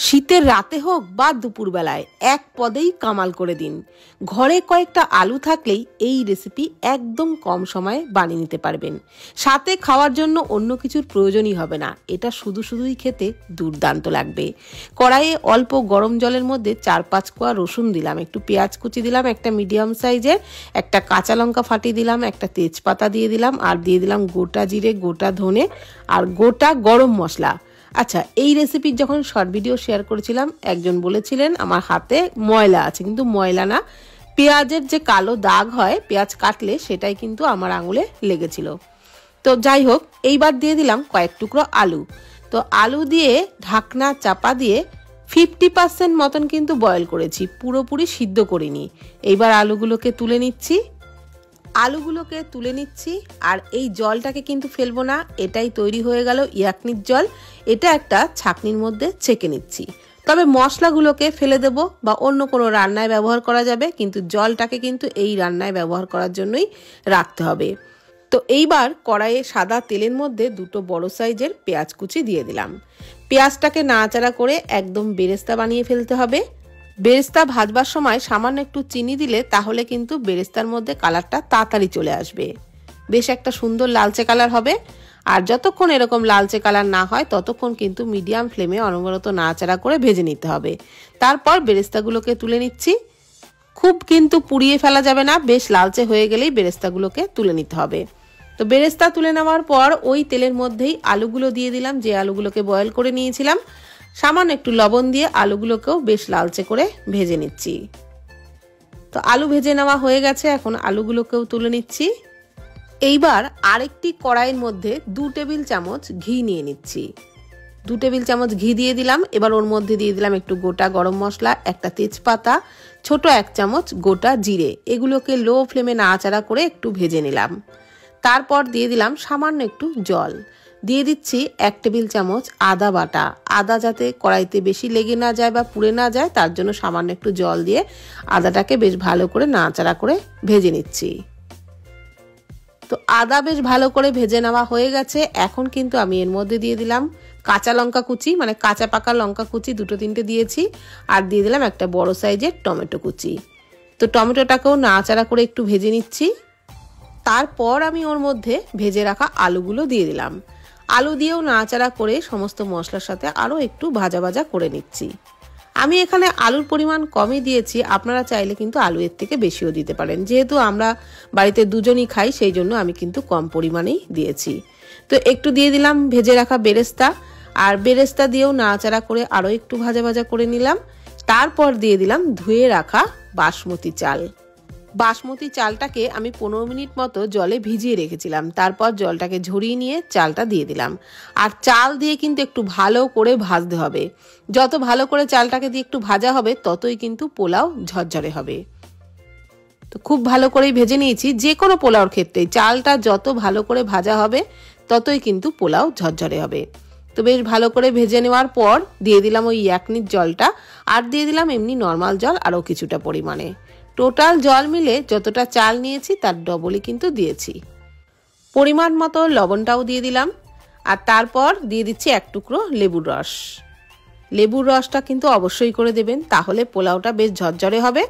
শীতের রাতে হোক বা দুপুরবেলায় এক পদেই কামাল করে দিন। ঘরে কয়েকটা আলু থাকলেই এই রেসিপি একদম কম সময়ে বানিয়ে নিতে পারবেন। সাথে খাওয়ার জন্য অন্য কিছুর প্রয়োজনই হবে না। এটা শুধুই খেতে দুর্দান্ত লাগবে। কড়াইয়ে অল্প গরম জলের মধ্যে 4-5 কোয়া রসুন দিলাম, একটু পেঁয়াজ কুচি দিলাম, একটা মিডিয়াম সাইজের একটা কাঁচা লঙ্কা ফাটিয়ে দিলাম, একটা তেজপাতা দিয়ে দিলাম, আর দিয়ে দিলাম গোটা জিরে, গোটা ধনে আর গোটা গরম মশলা। আচ্ছা, এই রেসিপির যখন শর্ট ভিডিও শেয়ার করেছিলাম একজন বলেছিলেন আমার হাতে ময়লা আছে, কিন্তু ময়লা না, পেঁয়াজের যে কালো দাগ হয় পেঁয়াজ কাটলে সেটাই কিন্তু আমার আঙুলে লেগেছিল। তো যাই হোক, এইবার দিয়ে দিলাম কয়েক টুকরো আলু। তো আলু দিয়ে ঢাকনা চাপা দিয়ে 50% মতন কিন্তু বয়েল করেছি, পুরোপুরি সিদ্ধ করিনি। এইবার আলুগুলোকে তুলে নিচ্ছি আর এই জলটাকে কিন্তু ফেলবো না, এটাই তৈরি হয়ে গেল ইয়াকনির জল। এটা একটা ছাঁকনির মধ্যে ছেঁকে নিচ্ছি। তবে মশলাগুলোকে ফেলে দেব বা অন্য কোনো রান্নায় ব্যবহার করা যাবে, কিন্তু জলটাকে কিন্তু এই রান্নায় ব্যবহার করার জন্যই রাখতে হবে। তো এইবার কড়াইয়ে সাদা তেলের মধ্যে 2 বড় সাইজের পেঁয়াজ কুচি দিয়ে দিলাম। পেঁয়াজটাকে নাড়াচাড়া করে একদম বেরেস্তা বানিয়ে ফেলতে হবে। বেরেস্তা ভাজবার সময় সামান্য একটু চিনি দিলে তাহলে কিন্তু বেরেস্তার মধ্যে কালারটা তাড়াতাড়ি চলে আসবে, বেশ একটা সুন্দর লালচে কালার হবে। আর যতক্ষণ এরকম লালচে কালার না হয় ততক্ষণ কিন্তু মিডিয়াম ফ্লেমে অনবরত নাড়াচাড়া করে ভেজে নিতে হবে। তারপর বেরেস্তাগুলোকে তুলে নিচ্ছি। খুব কিন্তু পুড়িয়ে ফেলা যাবে না, বেশ লালচে হয়ে গেলেই বেরেস্তাগুলোকে তুলে নিতে হবে। তো বেরেস্তা তুলে নেওয়ার পর ওই তেলের মধ্যেই আলুগুলো দিয়ে দিলাম, যে আলুগুলোকে বয়েল করে নিয়েছিলাম। সামান্য একটু লবণ দিয়ে আলুগুলোকেও বেশ লালচে করে ভেজে নিচ্ছি। তো আলু ভেজে নেওয়া হয়ে গেছে, এখন আলুগুলোকেও তুলে নিচ্ছি। এইবার আরেকটি কড়াইয়ের মধ্যে 2 টেবিল চামচ ঘি নিয়ে নিচ্ছি। 2 টেবিল চামচ ঘি দিয়ে দিলাম। এবার ওর মধ্যে দিয়ে দিলাম একটু গোটা গরম মশলা, একটা তেজপাতা, ছোট 1 চামচ গোটা জিরে। এগুলোকে লো ফ্লেমে নাড়াচাড়া করে একটু ভেজে নিলাম। তারপর দিয়ে দিলাম সামান্য একটু জল। দিয়ে দিচ্ছি 1 টেবিল চামচ আদা বাটা। আদা যাতে কড়াইতে বেশি লেগে না যায় বা পুড়ে না যায় তার জন্য সামান্য একটু জল দিয়ে আদাটাকে বেশ ভালো করে নাড়াচাড়া করে ভেজে নিচ্ছি। তো আদা বেশ ভালো করে ভেজে নেওয়া হয়ে গেছে। এখন কিন্তু আমি এর মধ্যে দিয়ে দিলাম কাঁচা লঙ্কা কুচি, মানে কাঁচা পাকা লঙ্কা কুচি 2-3টে দিয়েছি, আর দিয়ে দিলাম একটা বড় সাইজের টমেটো কুচি। তো টমেটোটাকেও নাড়াচাড়া করে একটু ভেজে নিচ্ছি। তারপর আমি ওর মধ্যে ভেজে রাখা আলুগুলো দিয়ে দিলাম। আলু দিয়েও নাড়াচাড়া করে সমস্ত মশলার সাথে আরও একটু ভাজা করে নিচ্ছি। আমি এখানে আলুর পরিমাণ কমই দিয়েছি, আপনারা চাইলে কিন্তু আলু এর থেকে বেশিও দিতে পারেন। যেহেতু আমরা বাড়িতে দুজনই খাই সেই জন্য আমি কিন্তু কম পরিমাণেই দিয়েছি। তো একটু দিয়ে দিলাম ভেজে রাখা বেরেস্তা, আর বেরেস্তা দিয়েও নাড়াচাড়া করে আরও একটু ভাজা করে নিলাম। তারপর দিয়ে দিলাম ধুয়ে রাখা বাসমতি চাল। বাসমতি চালটাকে আমি 15 মিনিট মতো জলে ভিজিয়ে রেখেছিলাম। তারপর জলটাকে ঝরিয়ে নিয়ে চালটা দিয়ে দিলাম। আর চাল দিয়ে কিন্তু একটু ভালো করে ভাজতে হবে। যত ভালো করে চালটাকে দিয়ে একটু ভাজা হবে ততই কিন্তু পোলাও ঝরঝরে হবে। তো খুব ভালো করেই ভেজে নিয়েছি। যে কোনো পোলাওর ক্ষেত্রে চালটা যত ভালো করে ভাজা হবে ততই কিন্তু পোলাও ঝরঝরে হবে। তো বেশ ভালো করে ভেজে নেওয়ার পর দিয়ে দিলাম ওই ইয়াকনির জলটা, আর দিয়ে দিলাম এমনি নর্মাল জল আরও কিছুটা পরিমাণে। টোটাল জল মিলে যতটা চাল নিয়েছি তার ডবলই কিন্তু দিয়েছি। পরিমাণ মতো লবণটাও দিয়ে দিলাম, আর তারপর দিয়ে দিচ্ছি 1 টুকরো লেবুর রস। লেবুর রসটা কিন্তু অবশ্যই করে দেবেন, তাহলে পোলাওটা বেশ ঝরঝরে হবে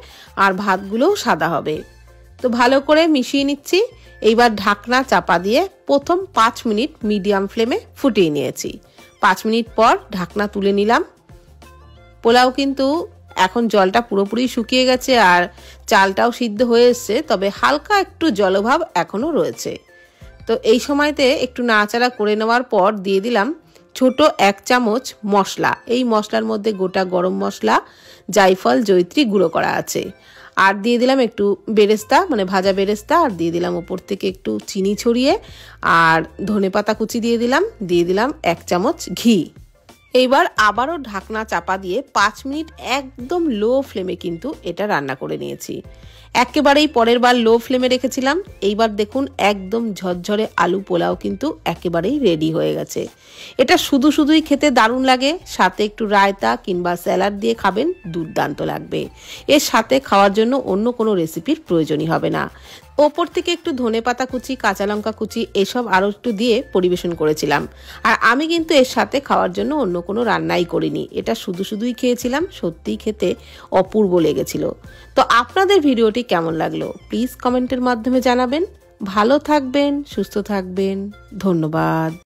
আর ভাতগুলোও সাদা হবে। তো ভালো করে মিশিয়ে নিচ্ছি। এইবার ঢাকনা চাপা দিয়ে প্রথম 5 মিনিট মিডিয়াম ফ্লেমে ফুটিয়ে নিয়েছি। 5 মিনিট পর ঢাকনা তুলে নিলাম। পোলাও কিন্তু এখন জলটা পুরোপুরি শুকিয়ে গেছে আর চালটাও সিদ্ধ হয়ে এসছে, তবে হালকা একটু জলভাব এখনো রয়েছে। তো এই সময়তে একটু নাড়াচাড়া করে নেওয়ার পর দিয়ে দিলাম ছোট 1 চামচ মশলা। এই মশলার মধ্যে গোটা গরম মশলা, জায়ফল, জয়িত্রী গুঁড়ো করা আছে, আর দিয়ে দিলাম একটু বেরেস্তা, মানে ভাজা বেরেস্তা, আর দিয়ে দিলাম উপর থেকে একটু চিনি ছড়িয়ে, আর ধনেপাতা কুচি দিয়ে দিলাম 1 চামচ ঘি। এইবার আবারও ঢাকনা চাপা দিয়ে 5 মিনিট একদম লো ফ্লেমে কিন্তু এটা রান্না করে নিয়েছি। একেবারেই পরের বার লো ফ্লেমে রেখেছিলাম। এইবার দেখুন একদম ঝরঝরে আলু পোলাও কিন্তু একেবারেই রেডি হয়ে গেছে। এটা শুধুই খেতে দারুণ লাগে, সাথে একটু রায়তা কিংবা স্যালাড দিয়ে খাবেন, দুর্দান্ত লাগবে। এর সাথে খাওয়ার জন্য অন্য কোনো রেসিপির প্রয়োজনই হবে না। ওপর থেকে একটু ধনেপাতা কুচি, কাঁচা লঙ্কা কুচি এসব আরও একটু দিয়ে পরিবেশন করেছিলাম। আর আমি কিন্তু এর সাথে খাওয়ার জন্য অন্য কোনো রান্নাই করিনি, এটা শুধুই খেয়েছিলাম। সত্যিই খেতে অপূর্ব লেগেছিল। তো আপনাদের ভিডিওটি কেমন লাগলো প্লিজ কমেন্টের মাধ্যমে জানাবেন। ভালো থাকবেন, সুস্থ থাকবেন, ধন্যবাদ।